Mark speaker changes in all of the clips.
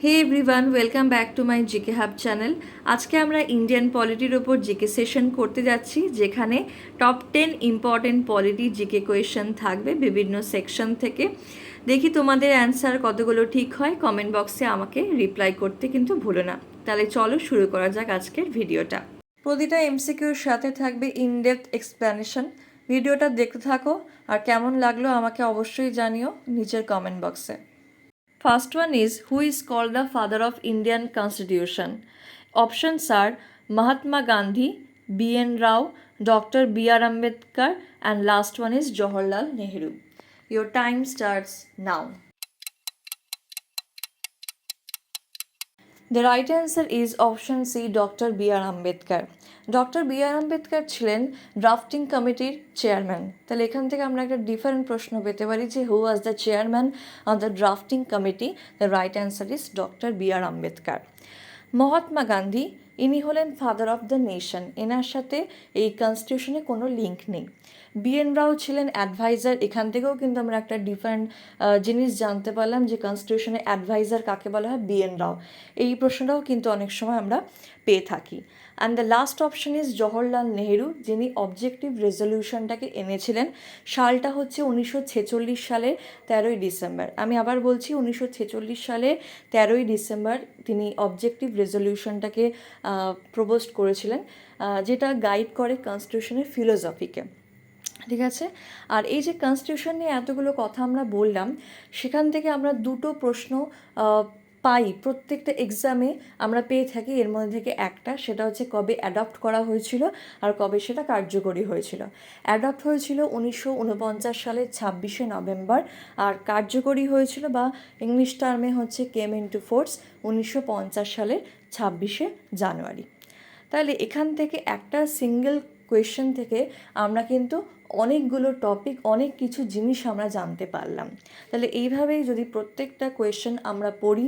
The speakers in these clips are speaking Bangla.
Speaker 1: Hey everyone, welcome back to my GK hub channel. আজকে আমরা ইন্ডিয়ান পলিটির ওপর জিকে সেশন করতে যাচ্ছি, যেখানে top 10 important polity GK question থাকবে বিভিন্ন সেকশন থেকে। দেখি তোমাদের অ্যান্সার কতগুলো ঠিক হয়। কমেন্ট বক্সে আমাকে রিপ্লাই করতে কিন্তু ভুলো না। তাহলে চলো শুরু করা যাক আজকের ভিডিওটা। প্রতিটা এমসিকিউর সাথে থাকবে ইনডেপথ এক্সপ্লেনেশন। ভিডিওটা দেখতে থাকো, আর কেমন লাগলো আমাকে অবশ্যই জানিও নিচের কমেন্ট বক্সে। First one is, who is called the father of Indian Constitution? Options are Mahatma Gandhi, B.N. Rao, Dr. B.R. Ambedkar, and last one is Jawaharlal Nehru. Your time starts now. The right answer is option C, Dr. B.R. Ambedkar. Doctor B R Ambedkar ছিলেন ড্রাফটিং কমিটির চেয়ারম্যান। তাহলে এখান থেকে আমরা একটা ডিফারেন্ট প্রশ্ন পেতে পারি যে who was the chairman of the drafting committee? The right answer is doctor B R Ambedkar. Mahatma Gandhi, ইনি হলেন ফাদার অফ দ্য নেশন। এনার সাথে এই কনস্টিটিউশনে কোনো লিঙ্ক নেই। বি.এন. রাও ছিলেন অ্যাডভাইজার। এখান থেকেও কিন্তু আমরা একটা ডিফারেন্ট জিনিস জানতে পারলাম যে কনস্টিটিউশনে অ্যাডভাইজার কাকে বলা হয়, বি.এন. রাও। এই প্রশ্নটাও কিন্তু অনেক সময় আমরা পেয়ে থাকি। And the last option is Jawaharlal Nehru, যিনি অবজেক্টিভ রেজলিউশনটাকে এনেছিলেন। সালটা হচ্ছে 1946 সালের 13ই ডিসেম্বর। আমি আবার বলছি, 1946 সালে 13ই ডিসেম্বর তিনি অবজেক্টিভ রেজলিউশনটাকে প্রপোজ করেছিলেন, যেটা গাইড করে কনস্টিটিউশনের ফিলোসফিকে। ঠিক আছে। আর এই যে কনস্টিটিউশন নিয়ে এতগুলো কথা আমরা বললাম, সেখান থেকে আমরা দুটো প্রশ্ন পাই প্রত্যেকটা এক্সামে আমরা পেয়ে থাকি। এর মধ্যে থেকে একটা, সেটা হচ্ছে কবে অ্যাডপ্ট করা হয়েছিল আর কবে সেটা কার্যকরী হয়েছিল। অ্যাডপ্ট হয়েছিল 1949 সালের 26শে নভেম্বর, আর কার্যকরী হয়েছিল বা ইংলিশ টার্মে হচ্ছে কেম ইনটু ফোর্স 1950 সালের 26শে জানুয়ারি। তাহলে এখান থেকে একটা সিঙ্গেল কোয়েশ্চেন থেকে আমরা কিন্তু অনেকগুলো টপিক, অনেক কিছু জিনিস আমরা জানতে পারলাম। তাহলে এইভাবেই যদি প্রত্যেকটা কোয়েশ্চেন আমরা পড়ি,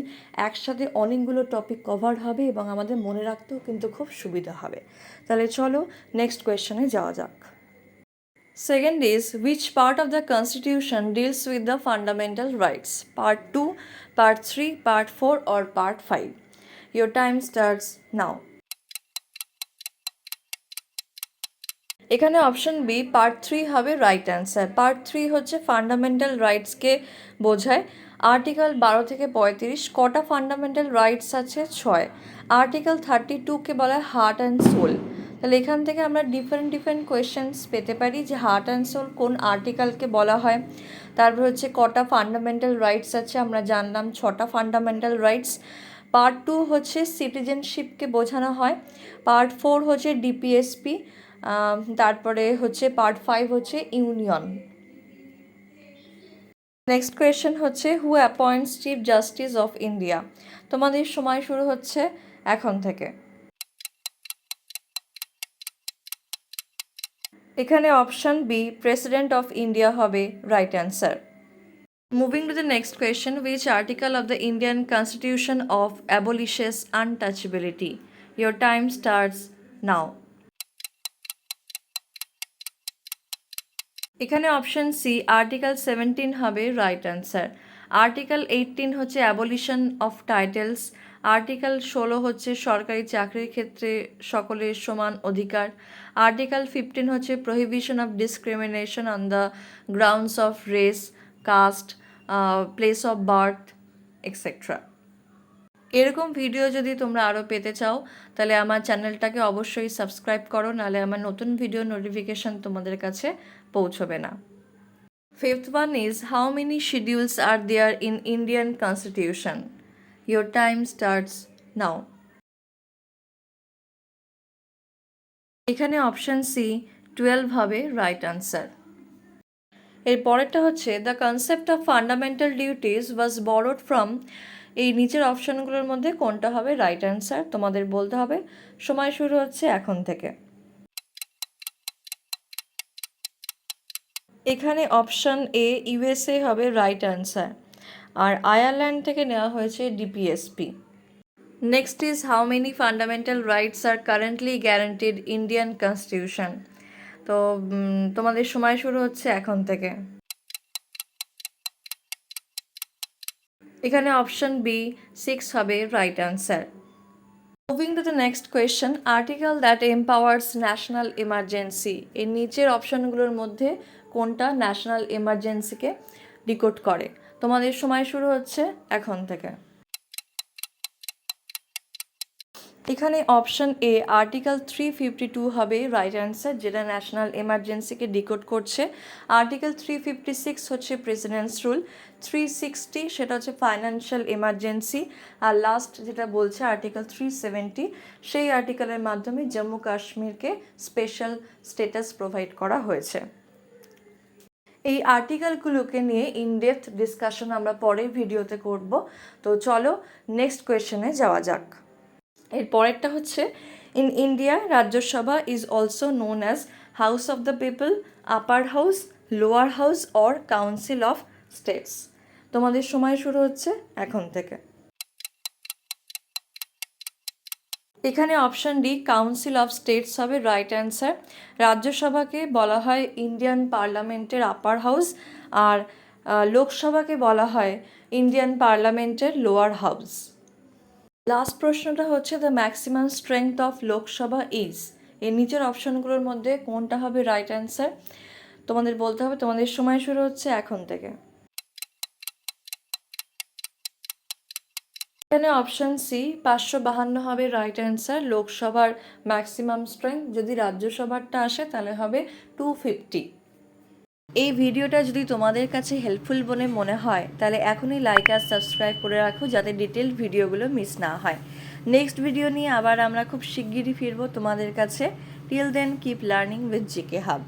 Speaker 1: একসাথে অনেকগুলো টপিক কভার হবে এবং আমাদের মনে রাখতেও কিন্তু খুব সুবিধা হবে। তাহলে চলো নেক্সট কোয়েশ্চনে যাওয়া যাক। Second is, which part of the Constitution deals with the fundamental rights? Part 2, Part 3, Part 4 or Part 5? Your time starts now. এখানে অপশন বি পার্ট 3 হবে রাইট অ্যান্সার। পার্ট 3 হচ্ছে ফান্ডামেন্টাল রাইটসকে বোঝায়। আর্টিকেল 12 থেকে 35। কটা ফান্ডামেন্টাল রাইটস আছে? 6। আর্টিকেল 32কে বলা হয় হার্ট অ্যান্ড সোল। তাহলে এখান থেকে আমরা ডিফারেন্ট কোয়েশ্চেন্স পেতে পারি যে হার্ট অ্যান্ড সোল কোন আর্টিকেলকে বলা হয়। তারপর হচ্ছে কটা ফান্ডামেন্টাল রাইটস আছে, আমরা জানলাম 6টা ফান্ডামেন্টাল রাইটস। পার্ট 2 হচ্ছে সিটিজেনশিপকে বোঝানো হয়। পার্ট 4 হচ্ছে ডিপিএসপি। তারপরে হচ্ছে পার্ট 5 হচ্ছে ইউনিয়ন। নেক্সট কোয়েশ্চেন হচ্ছে, who appoints chief justice of India? তোমাদের সময় শুরু হচ্ছে এখন থেকে। এখানে option B president of India হবে right answer. Moving to the next question, which article of the Indian Constitution of abolishes untouchability? Your time starts now. এখানে অপশন সি আর্টিকেল 17 হবে রাইট অ্যান্সার। আর্টিকেল 18 হচ্ছে অ্যাবলিশন অফ টাইটেলস। আর্টিকেল 16 হচ্ছে সরকারি চাকরির ক্ষেত্রে সকলের সমান অধিকার। আর্টিকেল 15 হচ্ছে prohibition of discrimination on the grounds of race, caste, place of birth etcetera. এরকম ভিডিও যদি তোমরা আরও পেতে চাও, তাহলে আমার চ্যানেলটাকে অবশ্যই সাবস্ক্রাইব করো, নাহলে আমার নতুন ভিডিও নোটিফিকেশান তোমাদের কাছে পৌঁছবে না। Fifth one is, how many schedules are there in Indian Constitution? Your time starts now. এখানে অপশন সি 12 হবে রাইট আনসার। এর পরেরটা হচ্ছে, the concept of fundamental duties was borrowed from. এই নিচের অপশানগুলোর মধ্যে কোনটা হবে রাইট অ্যান্সার তোমাদের বলতে হবে। সময় শুরু হচ্ছে এখন থেকে। এখানে অপশান এ ইউএসএ হবে রাইট অ্যান্সার, আর আয়ারল্যান্ড থেকে নেওয়া হয়েছে DPSP. Next is, how many fundamental rights are currently guaranteed Indian constitution? তো তোমাদের সময় শুরু হচ্ছে এখন থেকে। এখানে অপশন বি 6 হবে right answer. Moving to the next question, article that empowers national emergency, এর নিচের অপশনগুলোর মধ্যে কোনটা ন্যাশনাল এমার্জেন্সিকে ডিকোড করে? তোমাদের সময় শুরু হচ্ছে এখন থেকে। এখানে অপশন এ আর্টিকেল 352 হবে রাইট অ্যান্সার, যেটা ন্যাশনাল এমার্জেন্সিকে ডিকোড করছে। আর্টিকেল 356 হচ্ছে প্রেসিডেন্টস রুল, 360 সেটা হচ্ছে ফাইন্যান্সিয়াল এমার্জেন্সি, আর লাস্ট যেটা বলছে আর্টিকেল 370, সেই আর্টিকেলের মাধ্যমে জম্মু কাশ্মীরকে স্পেশাল স্ট্যাটাস প্রোভাইড করা হয়েছে। এই আর্টিকেলগুলোকে নিয়ে ইনডেপথ ডিসকাশন আমরা পরের ভিডিওতে করব। তো চলো নেক্সট কোয়েশ্চেনে যাওয়া যাক। এর পরেরটা হচ্ছে, in India Rajya Sabha is also known as house of the people, upper house, lower house or council of states. তোমাদের সময় শুরু হচ্ছে এখন থেকে। এখানে option D council of states হবে রাইট অ্যান্সার। রাজ্যসভাকে বলা হয় ইন্ডিয়ান পার্লামেন্টের আপার হাউস, আর লোকসভাকে বলা হয় ইন্ডিয়ান পার্লামেন্টের লোয়ার হাউস। লাস্ট প্রশ্নটা হচ্ছে the maximum strength of Lok Sabha is, এর নিচের অপশনগুলোর মধ্যে কোনটা হবে রাইট অ্যান্সার? তোমাদের বলতে হবে, তোমাদের সময় শুরু হচ্ছে এখন থেকে। এখানে অপশন সি 552 হবে রাইট অ্যান্সার। লোকসভার ম্যাক্সিমাম স্ট্রেংথ, যদি রাজ্যসভারটা আসে তাহলে হবে 250। এই ভিডিওটা যদি তোমাদের কাছে হেল্পফুল বলে মনে হয় তাহলে এখনই লাইক আর সাবস্ক্রাইব করে রাখো, যাতে ডিটেল ভিডিওগুলো মিস না হয়। নেক্সট ভিডিও নিয়ে আবার আমরা খুব শিগগিরই ফিরবো তোমাদের কাছে। Till then keep learning with GK hub.